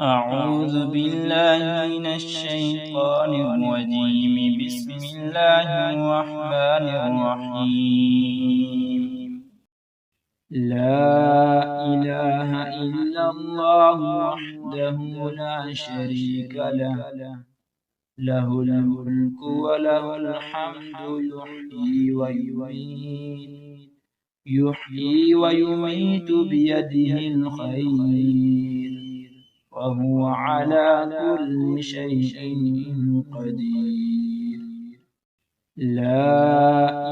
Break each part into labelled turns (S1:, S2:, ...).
S1: أعوذ بالله من الشيطان الرجيم. بسم الله الرحمن الرحيم. لا إله إلا الله وحده لا شريك له، له الملك وله الحمد، يحيي ويميت بيده الخير، وهو على كل شيء قدير. لا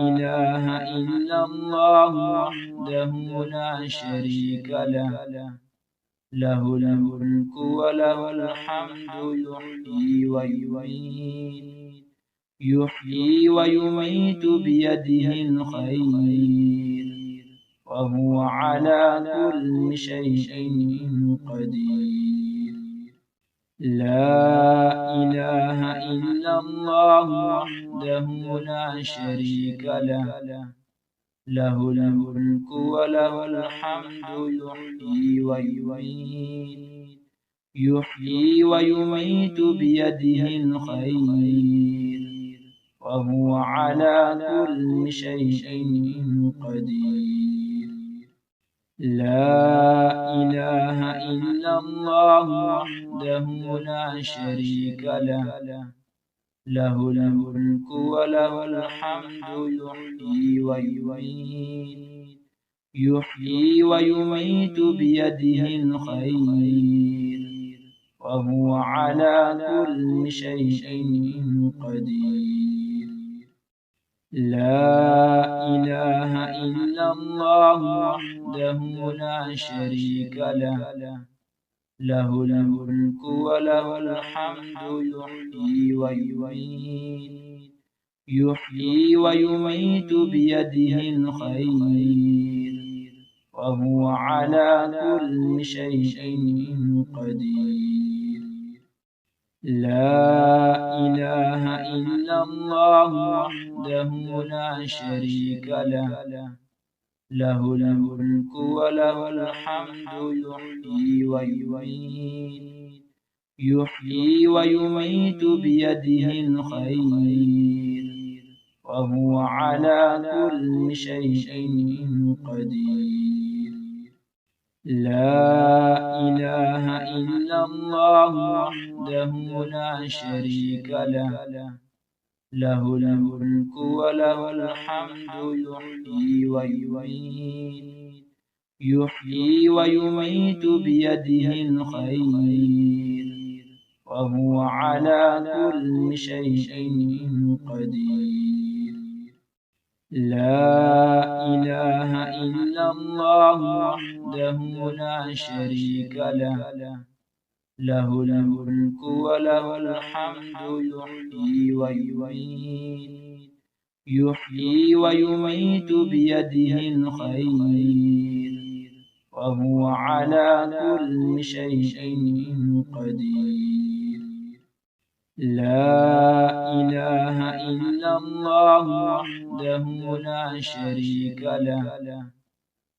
S1: إله إلا الله وحده لا شريك له، له الملك وله الحمد، يحيي ويميت بيده الخير، وهو على كل شيء قدير. لا إله إلا الله وحده لا شريك له، له الملك وله الحمد، يحيي ويميت بيده الخير، وهو على كل شيء قدير. لا إله إلا الله وحده لا شريك له، له الملك وله الحمد، يحيي ويميت بيده الخير، وهو على كل شيء قدير. لا إله إلا الله وحده لا شريك له، له الملك وله الحمد، يحيي ويميت بيده الخير، وهو على كل شيء قدير. لا إله إلا الله وحده لا شريك له، له الملك وله الحمد، يحيي ويميت بيده الخير، وهو على كل شيء قدير. لا إله إلا الله وحده لا شريك له، له الملك وله الحمد، يحيي ويميت بيده الخير، وهو على كل شيء قدير. لا إله إلا الله وحده لا شريك له، له الملك وله الحمد، يحيي ويميت بيده الخير، وهو على كل شيء قدير. لا إله إلا الله وحده لا شريك له،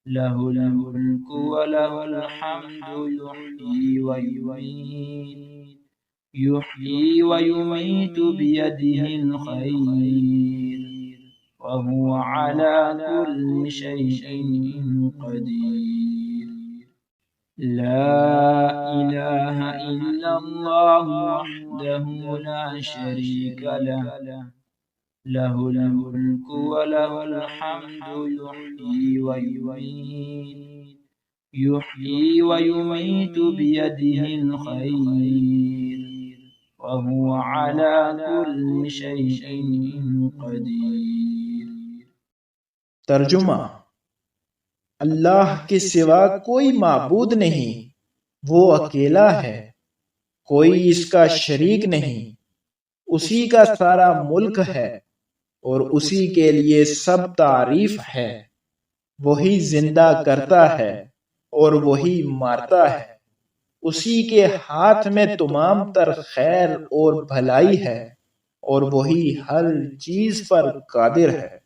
S1: له الملك وله الحمد، يحيي ويميت بيده الخير، وهو على كل شيء قدير. لا إله إلا الله وحده لا شريك له، له الملك وله الحمد، يحيي ويميت بيده الخير، وهو على كل شيء قدير.
S2: तर्जुमा। अल्लाह के सिवा कोई माबूद नहीं, वो अकेला है, कोई इसका शरीक नहीं। उसी का सारा मुल्क है और उसी के लिए सब तारीफ है। वही जिंदा करता है और वही मारता है। उसी के हाथ में तमाम तर खैर और भलाई है और वही हर चीज पर कादिर है।